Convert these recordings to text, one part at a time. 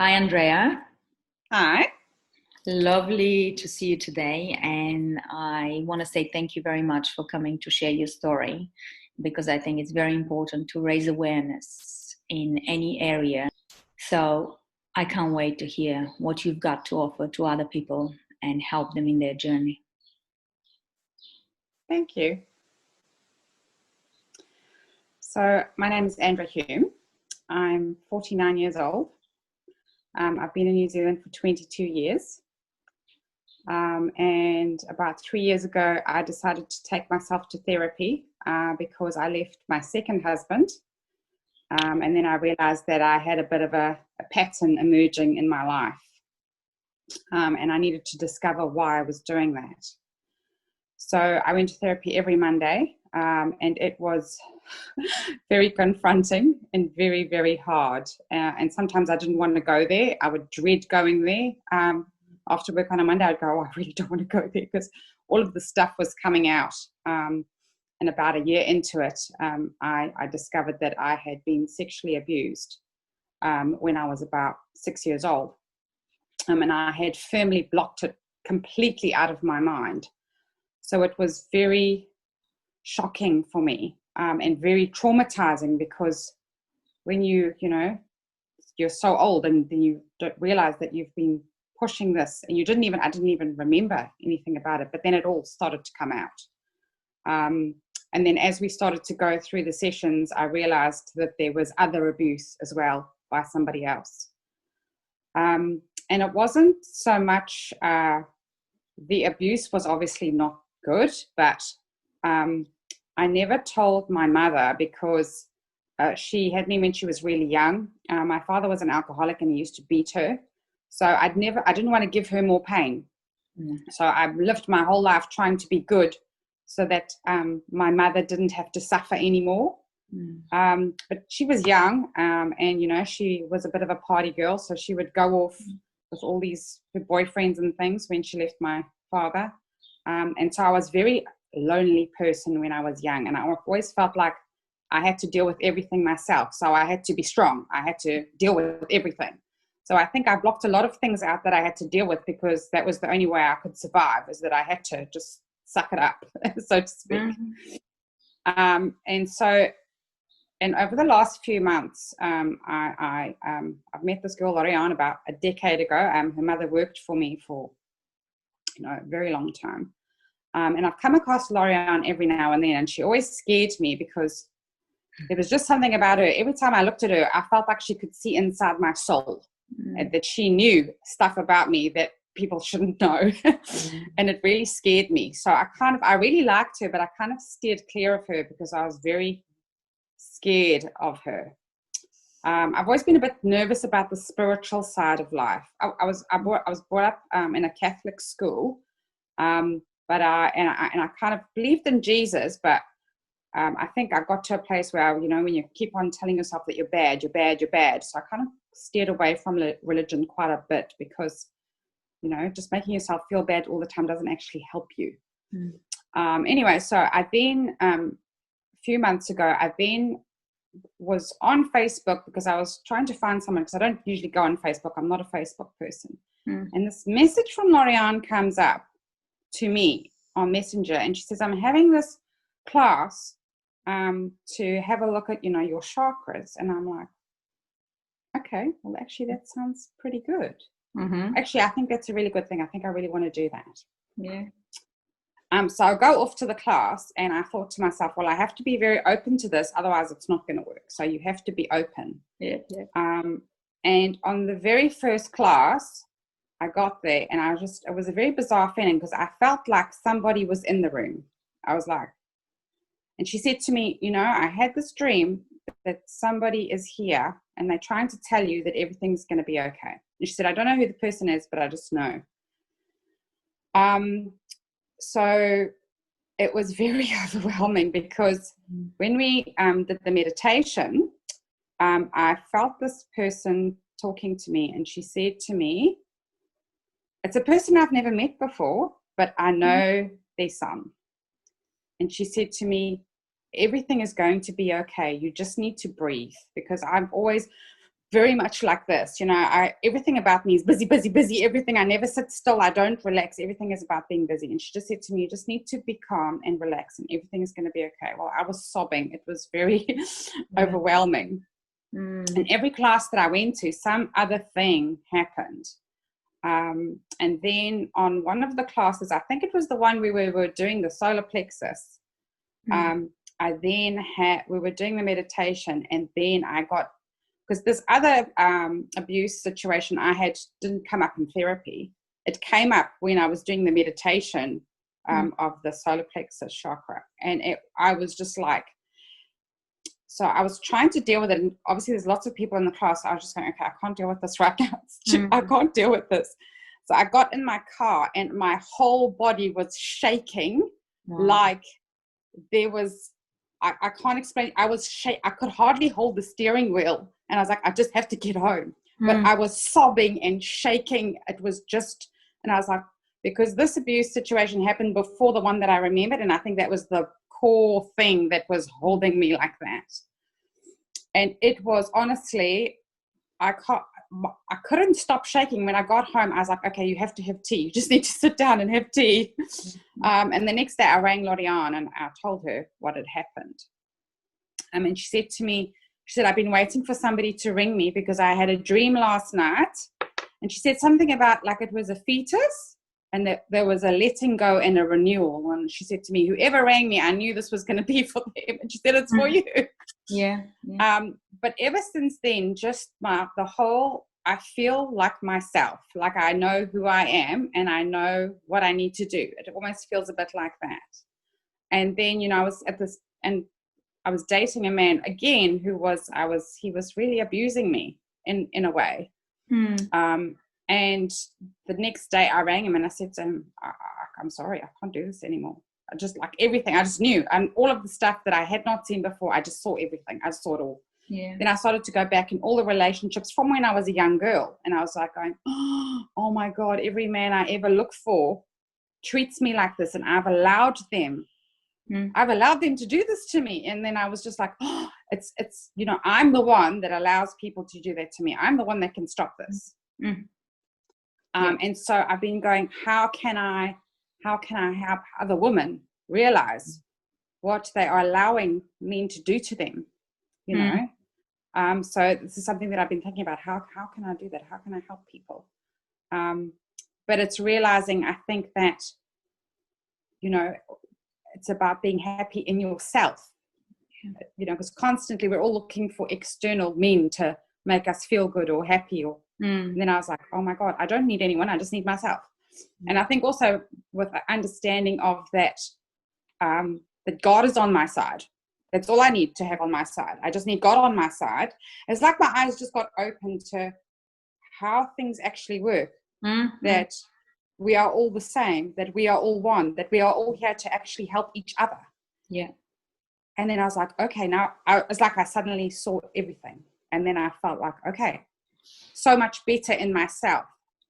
Hi, Andrea. Hi. Lovely to see you today. And I want to say thank you very much for coming to share your story because I think it's very important to raise awareness in any area. So I can't wait to hear what you've got to offer to other people and help them in their journey. Thank you. So my name is Andrea Hume. I'm 49 years old. I've been in New Zealand for 22 years. And about 3 years ago, I decided to take myself to therapy because I left my second husband. And then I realized that I had a bit of a pattern emerging in my life. And I needed to discover why I was doing that. So I went to therapy every Monday, and it was very confronting and very, very hard. And sometimes I didn't want to go there. I would dread going there. After work on a Monday, I'd go, oh, I really don't want to go there because all of the stuff was coming out. And about a year into it, I discovered that I had been sexually abused when I was about 6 years old. And I had firmly blocked it completely out of my mind. So it was very shocking for me and very traumatizing because when you're so old and then you don't realize that you've been pushing this and I didn't even remember anything about it, but then it all started to come out. And then as we started to go through the sessions, I realized that there was other abuse as well by somebody else. And it wasn't so much, the abuse was obviously not good, but I never told my mother because she had me when she was really young. My father was an alcoholic and he used to beat her. So I didn't want to give her more pain. So I lived my whole life trying to be good so that my mother didn't have to suffer anymore. But she was young and, she was a bit of a party girl. So she would go off with all these boyfriends and things when she left my father. And so I was a very lonely person when I was young. And I always felt like I had to deal with everything myself. So I had to be strong. I had to deal with everything. So I think I blocked a lot of things out that I had to deal with because that was the only way I could survive, is that I had to just suck it up, so to speak. And over the last few months, I've met this girl, Lorianne, about a decade ago. Her mother worked for me for a very long time. And I've come across Lorianne every now and then, and she always scared me because there was just something about her. Every time I looked at her, I felt like she could see inside my soul, and that she knew stuff about me that people shouldn't know. And it really scared me. So I really liked her, but I kind of steered clear of her because I was very scared of her. I've always been a bit nervous about the spiritual side of life. I was brought up in a Catholic school, but I kind of believed in Jesus, but I think I got to a place where, when you keep on telling yourself that you're bad, you're bad, you're bad. So I kind of steered away from religion quite a bit because, just making yourself feel bad all the time doesn't actually help you. Anyway, so I've been, a few months ago, was on Facebook because I was trying to find someone, because I don't usually go on Facebook. I'm not a Facebook person. And this message from Lorianne comes up to me on Messenger, and she says, I'm having this class to have a look at, your chakras. And I'm like, okay, well, actually, that sounds pretty good. Actually, I think that's a really good thing. I think I really want to do that. Yeah. So I go off to the class, and I thought to myself, well, I have to be very open to this, otherwise it's not going to work. So you have to be open. Yeah. And on the very first class, I got there, and it was a very bizarre feeling because I felt like somebody was in the room. I was like, and she said to me, I had this dream that somebody is here and they're trying to tell you that everything's going to be okay. And she said, I don't know who the person is, but I just know. So it was very overwhelming because when we did the meditation, I felt this person talking to me, and she said to me, it's a person I've never met before, but I know their son. And she said to me, everything is going to be okay. You just need to breathe, because I've always very much like this. Everything about me is busy, busy, busy. Everything. I never sit still. I don't relax. Everything is about being busy. And she just said to me, you just need to be calm and relax and everything is going to be okay. Well, I was sobbing. It was very overwhelming. And every class that I went to, some other thing happened. And then on one of the classes, I think it was the one where we were doing the solar plexus. We were doing the meditation, and then I got, because this other abuse situation I had didn't come up in therapy. It came up when I was doing the meditation of the solar plexus chakra. And I was just like, so I was trying to deal with it. And obviously there's lots of people in the class. So I was just going, okay, I can't deal with this right now. I can't deal with this. So I got in my car and my whole body was shaking. Like there was, I can't explain. I could hardly hold the steering wheel. And I was like, I just have to get home. But I was sobbing and shaking. It was just, and I was like, because this abuse situation happened before the one that I remembered. And I think that was the core thing that was holding me like that. And it was honestly, I couldn't stop shaking. When I got home, I was like, okay, you have to have tea. You just need to sit down and have tea. And the next day I rang Lorianne and I told her what had happened. And she said to me, I've been waiting for somebody to ring me because I had a dream last night. And she said something about like it was a fetus and that there was a letting go and a renewal. And she said to me, whoever rang me, I knew this was going to be for them. And she said, it's for you. Yeah. But ever since then, just I feel like myself, like I know who I am and I know what I need to do. It almost feels a bit like that. And then, I was dating a man again he was really abusing me in a way. And the next day I rang him and I said to him, I'm sorry, I can't do this anymore. I just like everything. I just knew. And all of the stuff that I had not seen before, I just saw everything. I saw it all. Yeah. Then I started to go back in all the relationships from when I was a young girl. And I was like going, oh my God, every man I ever look for treats me like this. And I've allowed them to do this to me. And then I was just like, it's I'm the one that allows people to do that to me. I'm the one that can stop this. And so I've been going, how can I help other women realize what they are allowing men to do to them, so this is something that I've been thinking about. How can I do that? How can I help people? But it's realizing, I think that, it's about being happy in yourself, because constantly we're all looking for external men to make us feel good or happy. And then I was like, oh my God, I don't need anyone. I just need myself. And I think also with the understanding of that, that God is on my side. That's all I need to have on my side. I just need God on my side. It's like my eyes just got open to how things actually work, that we are all the same, that we are all one, that we are all here to actually help each other. Yeah. And then I was like, okay, now it's like I suddenly saw everything. And then I felt like, okay, so much better in myself,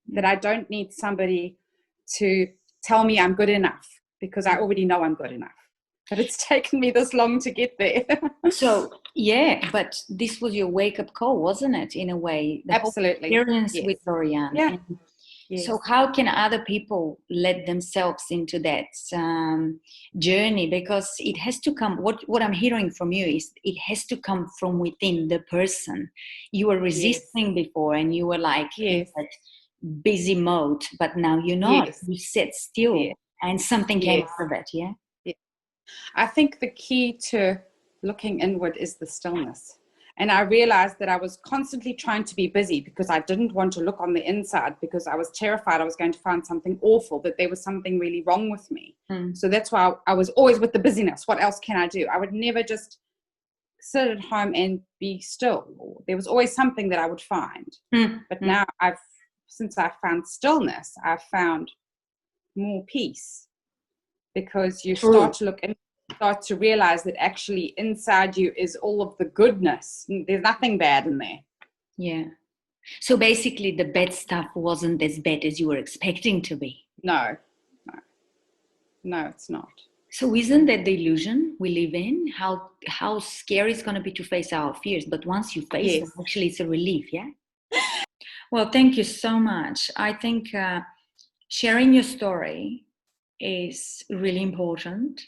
that I don't need somebody to tell me I'm good enough, because I already know I'm good enough. But it's taken me this long to get there. So, but this was your wake-up call, wasn't it, in a way? The Absolutely. whole experience with Lorianne. Yeah. Yes. So how can other people let themselves into that journey? Because it has to come, what I'm hearing from you is it has to come from within the person. You were resisting before and you were like in that busy mode, but now you're not. You sit still and something came out of it, yeah? I think the key to looking inward is the stillness. And I realized that I was constantly trying to be busy because I didn't want to look on the inside, because I was terrified I was going to find something awful, that there was something really wrong with me. So that's why I was always with the busyness. What else can I do? I would never just sit at home and be still. There was always something that I would find. But now since I found stillness, I've found more peace, because you start to look and start to realize that actually inside you is all of the goodness. There's nothing bad in there. Yeah. So basically the bad stuff wasn't as bad as you were expecting to be. No, it's not. So isn't that the illusion we live in? How scary it's going to be to face our fears, but once you face them, Yes. actually, it's a relief. Yeah. Well, thank you so much. I think sharing your story is really important,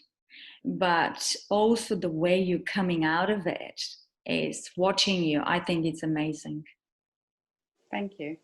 but also the way you're coming out of it is watching you. I think it's amazing. Thank you.